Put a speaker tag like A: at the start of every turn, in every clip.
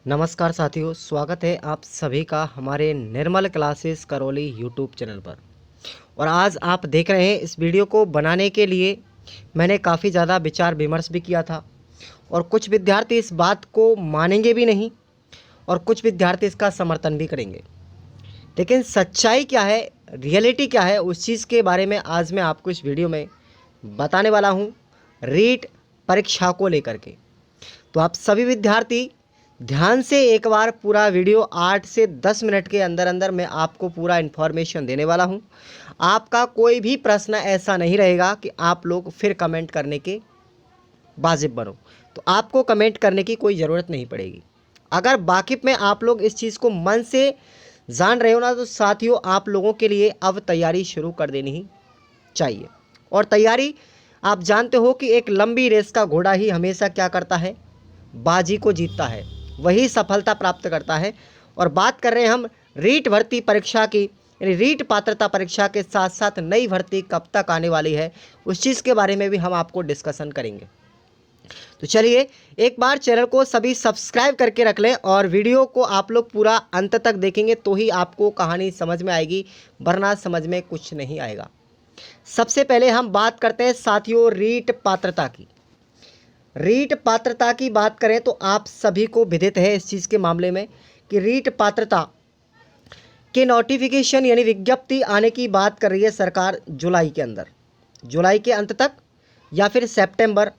A: नमस्कार साथियों, स्वागत है आप सभी का हमारे निर्मल क्लासेस करौली यूट्यूब चैनल पर। और आज आप देख रहे हैं, इस वीडियो को बनाने के लिए मैंने काफ़ी ज़्यादा विचार विमर्श भी किया था। और कुछ विद्यार्थी इस बात को मानेंगे भी नहीं और कुछ विद्यार्थी इसका समर्थन भी करेंगे। लेकिन सच्चाई क्या है, रियलिटी क्या है, उस चीज़ के बारे में आज मैं आपको इस वीडियो में बताने वाला हूँ, रीट परीक्षा को लेकर के। तो आप सभी विद्यार्थी ध्यान से एक बार पूरा वीडियो 8 से 10 मिनट के अंदर अंदर मैं आपको पूरा इन्फॉर्मेशन देने वाला हूं। आपका कोई भी प्रश्न ऐसा नहीं रहेगा कि आप लोग फिर कमेंट करने के वाजिब बनो। तो आपको कमेंट करने की कोई ज़रूरत नहीं पड़ेगी। अगर वाकिफ़ में आप लोग इस चीज़ को मन से जान रहे हो ना, तो साथियों आप लोगों के लिए अब तैयारी शुरू कर देनी ही चाहिए। और तैयारी आप जानते हो कि एक लंबी रेस का घोड़ा ही हमेशा क्या करता है, बाजी को जीतता है, वही सफलता प्राप्त करता है। और बात कर रहे हैं हम रीट भर्ती परीक्षा की, यानी रीट पात्रता परीक्षा के साथ साथ नई भर्ती कब तक आने वाली है, उस चीज़ के बारे में भी हम आपको डिस्कशन करेंगे। तो चलिए एक बार चैनल को सभी सब्सक्राइब करके रख लें और वीडियो को आप लोग पूरा अंत तक देखेंगे तो ही आपको कहानी समझ में आएगी, वरना समझ में कुछ नहीं आएगा। सबसे पहले हम बात करते हैं साथियों रीट पात्रता की। रीट पात्रता की बात करें तो आप सभी को विदित है इस चीज़ के मामले में कि रीट पात्रता के नोटिफिकेशन यानी विज्ञप्ति आने की बात कर रही है सरकार जुलाई के अंदर, जुलाई के अंत तक या फिर सितंबर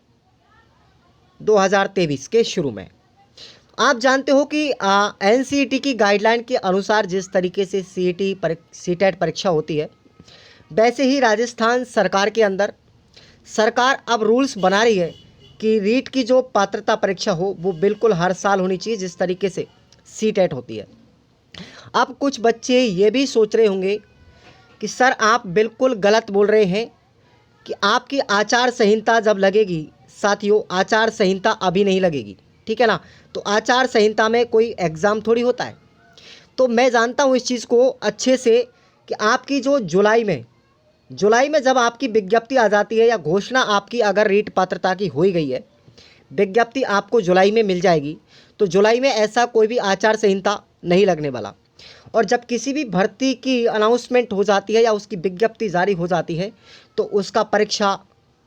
A: 2023 के शुरू में। आप जानते हो कि एनसीईटी की गाइडलाइन के अनुसार जिस तरीके से सीटेट परीक्षा होती है, वैसे ही राजस्थान सरकार के अंदर सरकार अब रूल्स बना रही है कि रीट की जो पात्रता परीक्षा हो वो बिल्कुल हर साल होनी चाहिए, जिस तरीके से सीटेट होती है। अब कुछ बच्चे ये भी सोच रहे होंगे कि सर आप बिल्कुल गलत बोल रहे हैं कि आपकी आचार संहिता जब लगेगी, साथियों आचार संहिता अभी नहीं लगेगी, ठीक है ना। तो आचार संहिता में कोई एग्ज़ाम थोड़ी होता है। तो मैं जानता हूँ इस चीज़ को अच्छे से कि आपकी जो जुलाई में जब आपकी विज्ञप्ति आ जाती है या घोषणा आपकी अगर रीट पात्रता की हो ही गई है, विज्ञप्ति आपको जुलाई में मिल जाएगी, तो जुलाई में ऐसा कोई भी आचार संहिता नहीं लगने वाला। और जब किसी भी भर्ती की अनाउंसमेंट हो जाती है या उसकी विज्ञप्ति जारी हो जाती है, तो उसका परीक्षा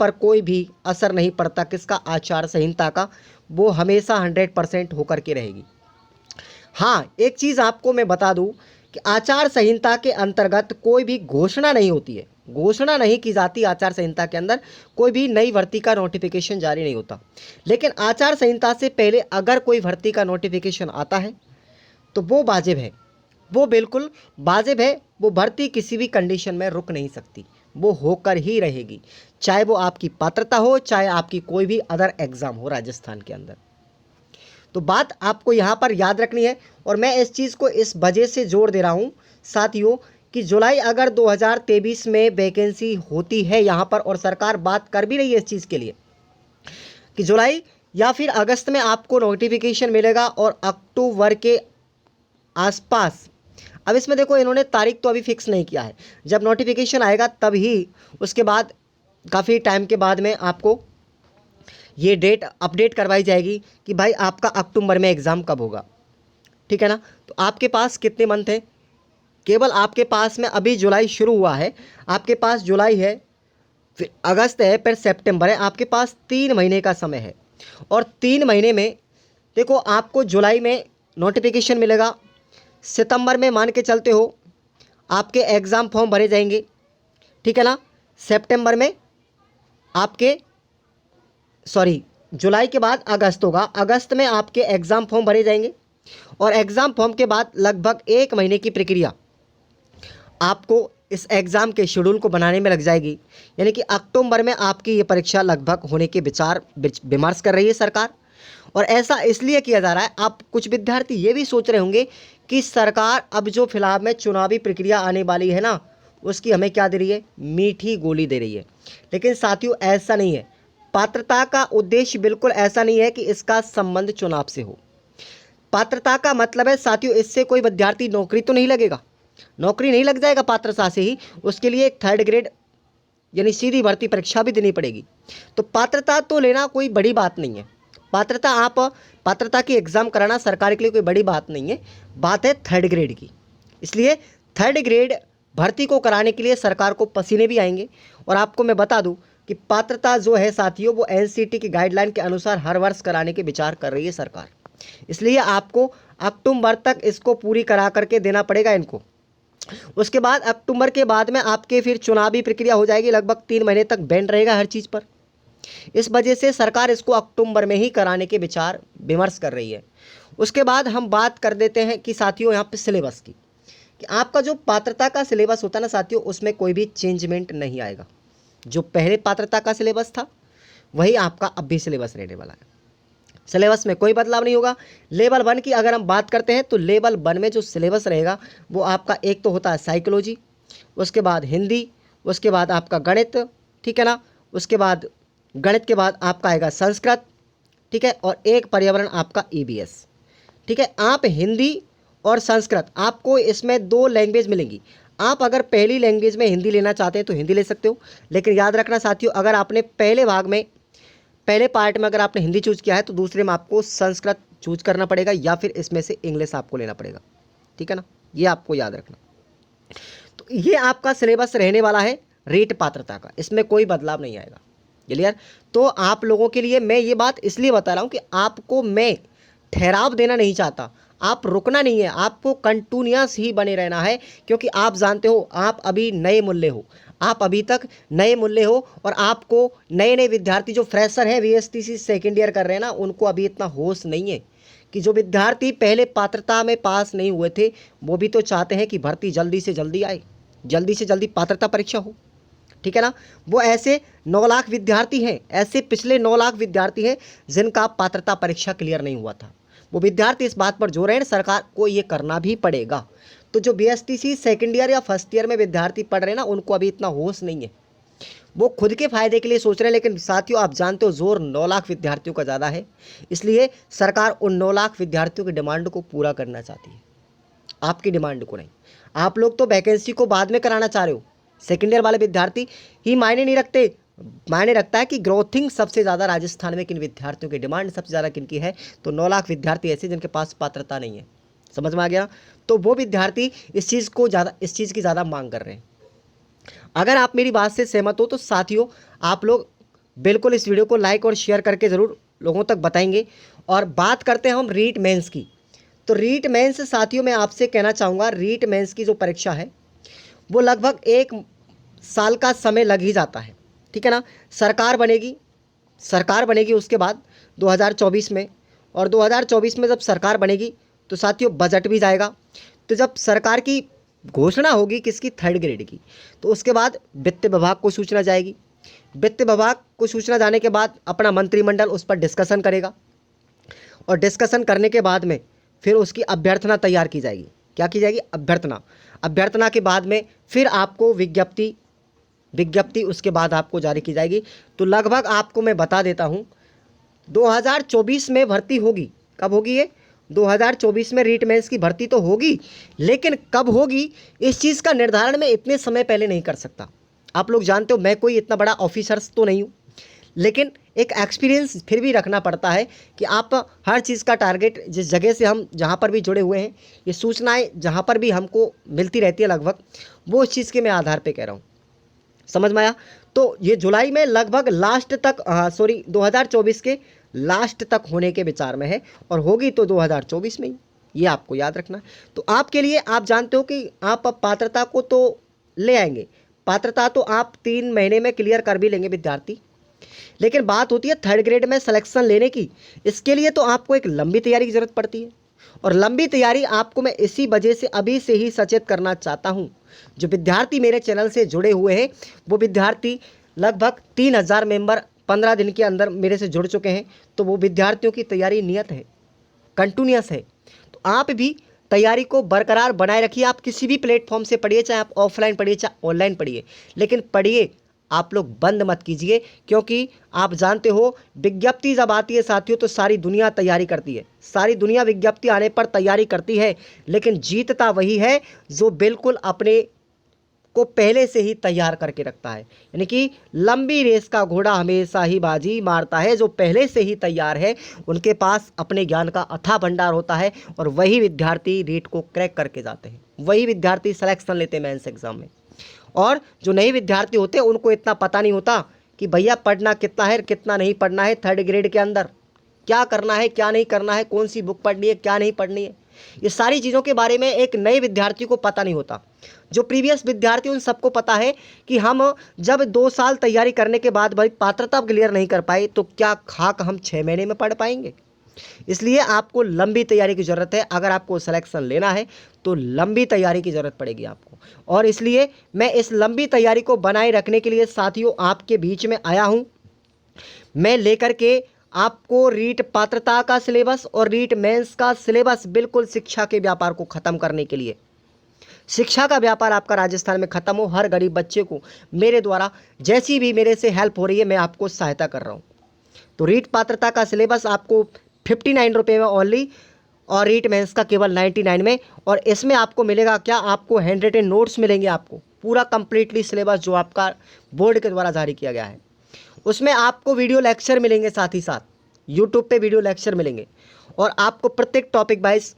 A: पर कोई भी असर नहीं पड़ता, किसका, आचार संहिता का। वो हमेशा 100% होकर के रहेगी। हाँ, एक चीज़ आपको मैं बता दूं कि आचार संहिता के अंतर्गत कोई भी घोषणा नहीं होती है, घोषणा नहीं की जाती। आचार संहिता के अंदर कोई भी नई भर्ती का नोटिफिकेशन जारी नहीं होता। लेकिन आचार संहिता से पहले अगर कोई भर्ती का नोटिफिकेशन आता है तो वो वाजिब है, वो बिल्कुल वाजिब है। वो भर्ती किसी भी कंडीशन में रुक नहीं सकती, वो होकर ही रहेगी, चाहे वो आपकी पात्रता हो, चाहे आपकी कोई भी अदर एग्ज़ाम हो राजस्थान के अंदर। तो बात आपको यहाँ पर याद रखनी है। और मैं इस चीज़ को इस वजह से जोर दे रहा हूँ साथियों कि जुलाई अगर 2023 में वैकेंसी होती है यहाँ पर, और सरकार बात कर भी रही है इस चीज़ के लिए कि जुलाई या फिर अगस्त में आपको नोटिफिकेशन मिलेगा और अक्टूबर के आसपास। अब इसमें देखो, इन्होंने तारीख तो अभी फिक्स नहीं किया है, जब नोटिफिकेशन आएगा तब ही, उसके बाद काफ़ी टाइम के बाद में आपको ये डेट अपडेट करवाई जाएगी कि भाई आपका अक्टूबर में एग्ज़ाम कब होगा, ठीक है ना। तो आपके पास कितने मंथ हैं, केवल आपके पास में अभी जुलाई शुरू हुआ है, आपके पास जुलाई है, फिर अगस्त है, फिर सितंबर है, आपके पास 3 महीने का समय है। और 3 महीने में देखो, आपको जुलाई में नोटिफिकेशन मिलेगा, सितंबर में मान के चलते हो आपके एग्ज़ाम फॉर्म भरे जाएंगे, ठीक है ना। सितंबर में आपके, सॉरी, जुलाई के बाद अगस्त होगा, अगस्त में आपके एग्ज़ाम फॉर्म भरे जाएंगे। और एग्ज़ाम फॉर्म के बाद लगभग 1 महीने की प्रक्रिया आपको इस एग्ज़ाम के शेड्यूल को बनाने में लग जाएगी। यानी कि अक्टूबर में आपकी ये परीक्षा लगभग होने के विचार विमर्श कर रही है सरकार। और ऐसा इसलिए किया जा रहा है, आप कुछ विद्यार्थी ये भी सोच रहे होंगे कि सरकार अब जो फिलहाल में चुनावी प्रक्रिया आने वाली है ना, उसकी हमें क्या दे रही है, मीठी गोली दे रही है। लेकिन साथियों ऐसा नहीं है, पात्रता का उद्देश्य बिल्कुल ऐसा नहीं है कि इसका संबंध चुनाव से हो। पात्रता का मतलब है साथियों, इससे कोई विद्यार्थी नौकरी तो नहीं लगेगा, नौकरी नहीं लग जाएगा पात्रता से ही, उसके लिए एक 3rd ग्रेड यानी सीधी भर्ती परीक्षा भी देनी पड़ेगी। तो पात्रता तो लेना कोई बड़ी बात नहीं है, पात्रता की एग्ज़ाम कराना सरकार के लिए कोई बड़ी बात नहीं है, बात है थर्ड ग्रेड की। इसलिए थर्ड ग्रेड भर्ती को कराने के लिए सरकार को पसीने भी आएंगे। और आपको मैं बता दूं कि पात्रता जो है साथियों, वो एनसीटी की गाइडलाइन के अनुसार हर वर्ष कराने के विचार कर रही है सरकार। इसलिए आपको अक्टूबर तक इसको पूरी करा करके देना पड़ेगा इनको। उसके बाद अक्टूबर के बाद में आपके फिर चुनावी प्रक्रिया हो जाएगी, लगभग 3 महीने तक बैन रहेगा हर चीज़ पर। इस वजह से सरकार इसको अक्टूबर में ही कराने के विचार विमर्श कर रही है। उसके बाद हम बात कर देते हैं कि साथियों यहाँ पे सिलेबस की, कि आपका जो पात्रता का सिलेबस होता है ना साथियों, उसमें कोई भी चेंजमेंट नहीं आएगा। जो पहले पात्रता का सिलेबस था वही आपका अब भी सिलेबस रहने वाला है। सिलेबस में कोई बदलाव नहीं होगा। लेवल 1 की अगर हम बात करते हैं तो लेवल 1 में जो सिलेबस रहेगा वो आपका एक तो होता है साइकोलॉजी, उसके बाद हिंदी, उसके बाद आपका गणित, ठीक है ना, उसके बाद गणित के बाद आपका आएगा संस्कृत, ठीक है, और एक पर्यावरण आपका ईवीएस, ठीक है। आप हिंदी और संस्कृत, आपको इसमें 2 लैंग्वेज मिलेंगी। आप अगर पहली लैंग्वेज में हिंदी लेना चाहते हैं तो हिंदी ले सकते हो, लेकिन याद रखना साथियों, अगर आपने पहले पार्ट में अगर आपने हिंदी चूज़ किया है तो दूसरे में आपको संस्कृत चूज करना पड़ेगा, या फिर इसमें से इंग्लिश आपको लेना पड़ेगा, ठीक है ना, ये आपको याद रखना। तो ये आपका सिलेबस रहने वाला है रीट पात्रता का, इसमें कोई बदलाव नहीं आएगा। क्लियर? तो आप लोगों के लिए मैं ये बात इसलिए बता रहा हूँ कि आपको मैं ठहराव देना नहीं चाहता, आप रुकना नहीं है, आपको कंटिन्यूअस ही बने रहना है, क्योंकि आप जानते हो आप अभी नए मूल्य हो, आप अभी तक नए मूल्य हो, और आपको नए नए विद्यार्थी जो फ्रेशर हैं वीएसटीसी सेकेंड ईयर कर रहे हैं ना, उनको अभी इतना होश नहीं है कि जो विद्यार्थी पहले पात्रता में पास नहीं हुए थे वो भी तो चाहते हैं कि भर्ती जल्दी से जल्दी आए, जल्दी से जल्दी पात्रता परीक्षा हो, ठीक है ना। वो ऐसे 9 लाख विद्यार्थी हैं, ऐसे पिछले 9 लाख विद्यार्थी हैं जिनका पात्रता परीक्षा क्लियर नहीं हुआ था। वो विद्यार्थी इस बात पर जोर हैं, सरकार को ये करना भी पड़ेगा। तो जो बीएसटीसी सेकेंड ईयर या फर्स्ट ईयर में विद्यार्थी पढ़ रहे हैं ना, उनको अभी इतना होश नहीं है, वो खुद के फायदे के लिए सोच रहे हैं। लेकिन साथियों आप जानते हो जोर 9 लाख विद्यार्थियों का ज़्यादा है, इसलिए सरकार उन 9 लाख विद्यार्थियों की डिमांड को पूरा करना चाहती है, आपकी डिमांड को नहीं। आप लोग तो वैकेंसी को बाद में कराना चाह रहे हो, सेकेंड ईयर वाले विद्यार्थी ही मायने नहीं रखते, मायने रखता है कि ग्रोथिंग सबसे ज़्यादा राजस्थान में किन विद्यार्थियों की डिमांड सबसे ज़्यादा किन की है। तो 9 लाख विद्यार्थी ऐसे जिनके पास पात्रता नहीं है, समझ में आ गया। तो वो विद्यार्थी इस चीज़ की ज़्यादा मांग कर रहे हैं। अगर आप मेरी बात से सहमत हो तो साथियों आप लोग बिल्कुल इस वीडियो को लाइक और शेयर करके ज़रूर लोगों तक बताएंगे। और बात करते हैं हम रीट मेंस की। तो रीट मेंस साथियों मैं आपसे कहना चाहूँगा, रीट मेंस की जो परीक्षा है वो लगभग 1 साल का समय लग ही जाता है, ठीक है ना। सरकार बनेगी उसके बाद 2024 में, और 2024 में जब सरकार बनेगी तो साथियों बजट भी जाएगा। तो जब सरकार की घोषणा होगी किसकी, थर्ड ग्रेड की, तो उसके बाद वित्त विभाग को सूचना जाएगी। वित्त विभाग को सूचना जाने के बाद अपना मंत्रिमंडल उस पर डिस्कशन करेगा, और डिस्कशन करने के बाद में फिर उसकी अभ्यर्थना तैयार की जाएगी। क्या की जाएगी, अभ्यर्थना के बाद में फिर आपको विज्ञप्ति उसके बाद आपको जारी की जाएगी। तो लगभग आपको मैं बता देता हूँ 2024 में भर्ती होगी। कब होगी ये, 2024 में रीट मेंस की भर्ती तो होगी, लेकिन कब होगी इस चीज़ का निर्धारण मैं इतने समय पहले नहीं कर सकता। आप लोग जानते हो मैं कोई इतना बड़ा ऑफिसर्स तो नहीं हूँ, लेकिन एक एक्सपीरियंस फिर भी रखना पड़ता है कि आप हर चीज़ का टारगेट, जिस जगह से हम जहाँ पर भी जुड़े हुए हैं, ये सूचनाएं जहाँ पर भी हमको मिलती रहती है लगभग, वो इस चीज़ के मैं आधार पे कह रहा हूँ, समझ में आया। तो ये जुलाई में लगभग लास्ट तक 2024 के लास्ट तक होने के विचार में है, और होगी तो 2024 में ही, ये आपको याद रखना है। तो आपके लिए आप जानते हो कि आप अब पात्रता को तो ले आएंगे, पात्रता तो आप 3 महीने में क्लियर कर भी लेंगे विद्यार्थी, लेकिन बात होती है थर्ड ग्रेड में सिलेक्शन लेने की। इसके लिए तो आपको एक लंबी तैयारी की ज़रूरत पड़ती है, और लंबी तैयारी आपको मैं इसी वजह से अभी से ही सचेत करना चाहता हूँ। जो विद्यार्थी मेरे चैनल से जुड़े हुए हैं वो विद्यार्थी लगभग 3000 मेंबर 15 दिन के अंदर मेरे से जुड़ चुके हैं। तो वो विद्यार्थियों की तैयारी नियत है, कंटिन्यूअस है। तो आप भी तैयारी को बरकरार बनाए रखिए। आप किसी भी प्लेटफॉर्म से पढ़िए, चाहे आप ऑफलाइन पढ़िए चाहे ऑनलाइन पढ़िए, लेकिन पढ़िए, आप लोग बंद मत कीजिए, क्योंकि आप जानते हो विज्ञप्ति जब आती है साथियों तो सारी दुनिया तैयारी करती है, सारी दुनिया विज्ञप्ति आने पर तैयारी करती है, लेकिन जीतता वही है जो बिल्कुल अपने को पहले से ही तैयार करके रखता है। यानी कि लंबी रेस का घोड़ा हमेशा ही बाजी मारता है। जो पहले से ही तैयार है उनके पास अपने ज्ञान का अथाह भंडार होता है और वही विद्यार्थी रीट को क्रैक करके जाते हैं, वही विद्यार्थी सिलेक्शन लेते हैं मेंस एग्जाम में। और जो नए विद्यार्थी होते हैं उनको इतना पता नहीं होता कि भैया पढ़ना कितना है, कितना नहीं पढ़ना है, थर्ड ग्रेड के अंदर क्या करना है, क्या नहीं करना है, कौन सी बुक पढ़नी है, क्या नहीं पढ़नी है। ये सारी चीज़ों के बारे में एक नए विद्यार्थी को पता नहीं होता। जो प्रीवियस विद्यार्थी उन सबको पता है कि हम जब 2 साल तैयारी करने के बाद भाई पात्रता क्लियर नहीं कर पाए तो क्या खाक हम 6 महीने में पढ़ पाएंगे। इसलिए आपको लंबी तैयारी की ज़रूरत है। अगर आपको सिलेक्शन लेना है तो लंबी तैयारी की ज़रूरत पड़ेगी आपको। और इसलिए मैं इस लंबी तैयारी को बनाए रखने के लिए साथियों आपके बीच में आया हूँ। मैं लेकर के आपको रीट पात्रता का सिलेबस और रीट मेंस का सिलेबस बिल्कुल शिक्षा के व्यापार को ख़त्म करने के लिए, शिक्षा का व्यापार आपका राजस्थान में ख़त्म हो, हर गरीब बच्चे को मेरे द्वारा जैसी भी मेरे से हेल्प हो रही है मैं आपको सहायता कर रहा हूँ। तो रीट पात्रता का सिलेबस आपको 59 रुपये में ओनली और रीट मेंस का केवल 99 में। और इसमें आपको मिलेगा क्या, आपको हैंड रिटन नोट्स मिलेंगे, आपको पूरा कंप्लीटली सिलेबस जो आपका बोर्ड के द्वारा जारी किया गया है। उसमें आपको वीडियो लेक्चर मिलेंगे, साथ ही साथ यूट्यूब पे वीडियो लेक्चर मिलेंगे। और आपको प्रत्येक टॉपिक वाइज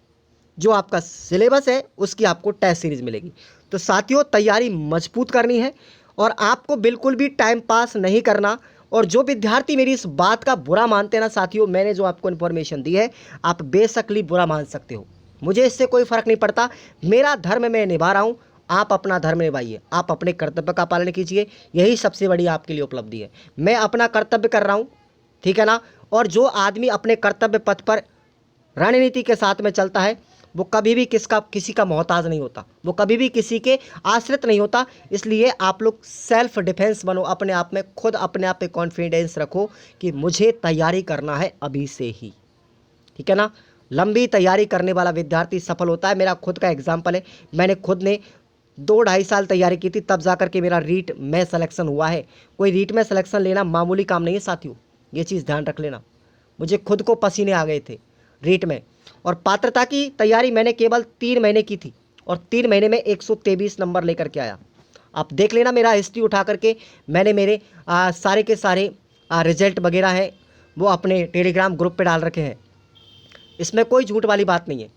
A: जो आपका सिलेबस है उसकी आपको टेस्ट सीरीज मिलेगी। तो साथियों तैयारी मजबूत करनी है और आपको बिल्कुल भी टाइम पास नहीं करना। और जो विद्यार्थी मेरी इस बात का बुरा मानते हैं ना साथियों, मैंने जो आपको इन्फॉर्मेशन दी है आप बेशकली बुरा मान सकते हो, मुझे इससे कोई फ़र्क नहीं पड़ता। मेरा धर्म मैं निभा रहा हूँ, आप अपना धर्म निभाइए, आप अपने कर्तव्य का पालन कीजिए, यही सबसे बड़ी आपके लिए उपलब्धि है। मैं अपना कर्तव्य कर रहा हूँ, ठीक है ना। और जो आदमी अपने कर्तव्य पथ पर रणनीति के साथ में चलता है वो कभी भी किसी का मोहताज नहीं होता, वो कभी भी किसी के आश्रित नहीं होता। इसलिए आप लोग सेल्फ डिफेंस बनो, अपने आप में खुद अपने आप पे कॉन्फिडेंस रखो कि मुझे तैयारी करना है अभी से ही, ठीक है ना। लंबी तैयारी करने वाला विद्यार्थी सफल होता है। मेरा खुद का एग्जाम्पल है, मैंने खुद ने 2-2.5 साल तैयारी की थी तब जा कर के मेरा रीट में सिलेक्शन हुआ है। कोई रीट में सिलेक्शन लेना मामूली काम नहीं है साथियों, ये चीज़ ध्यान रख लेना। मुझे खुद को पसीने आ गए थे रीट में। और पात्रता की तैयारी मैंने केवल 3 महीने की थी और 3 महीने में 123 नंबर लेकर के आया। आप देख लेना मेरा हिस्ट्री उठा करके, मैंने मेरे सारे के सारे रिजल्ट वगैरह हैं वो अपने टेलीग्राम ग्रुप पे डाल रखे हैं। इसमें कोई झूठ वाली बात नहीं है।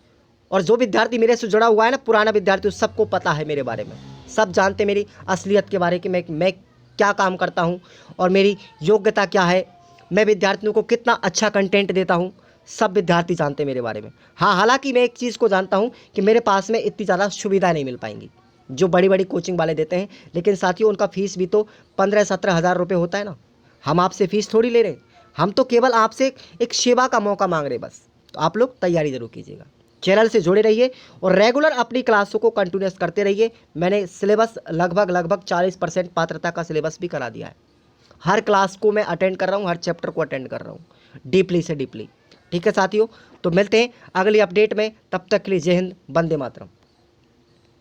A: और जो विद्यार्थी मेरे से जुड़ा हुआ है ना, पुराना विद्यार्थी, उस सबको पता है मेरे बारे में, सब जानते मेरी असलियत के बारे में, मैं क्या काम करता हूँ और मेरी योग्यता क्या है, मैं विद्यार्थियों को कितना अच्छा कंटेंट देता हूँ, सब विद्यार्थी जानते हैं मेरे बारे में। हाँ, हालांकि मैं एक चीज़ को जानता हूँ कि मेरे पास में इतनी ज़्यादा सुविधाएं नहीं मिल पाएंगी जो बड़ी बड़ी कोचिंग वाले देते हैं। लेकिन साथियों उनका फ़ीस भी तो 15-17 हज़ार रुपये होता है ना। हम आपसे फ़ीस थोड़ी ले रहे हैं, हम तो केवल आपसे एक सेवा का मौका मांग रहे बस। तो आप लोग तैयारी ज़रूर कीजिएगा, चैनल से जुड़े रहिए और रेगुलर अपनी क्लासों को कंटिन्यूस करते रहिए। मैंने सिलेबस लगभग 40% पात्रता का सिलेबस भी करा दिया है। हर क्लास को मैं अटेंड कर रहा हूँ, हर चैप्टर को अटेंड कर रहा हूँ डीपली से डीपली, ठीक है साथियों। तो मिलते हैं अगली अपडेट में, तब तक के लिए जय हिंद, वंदे मातरम।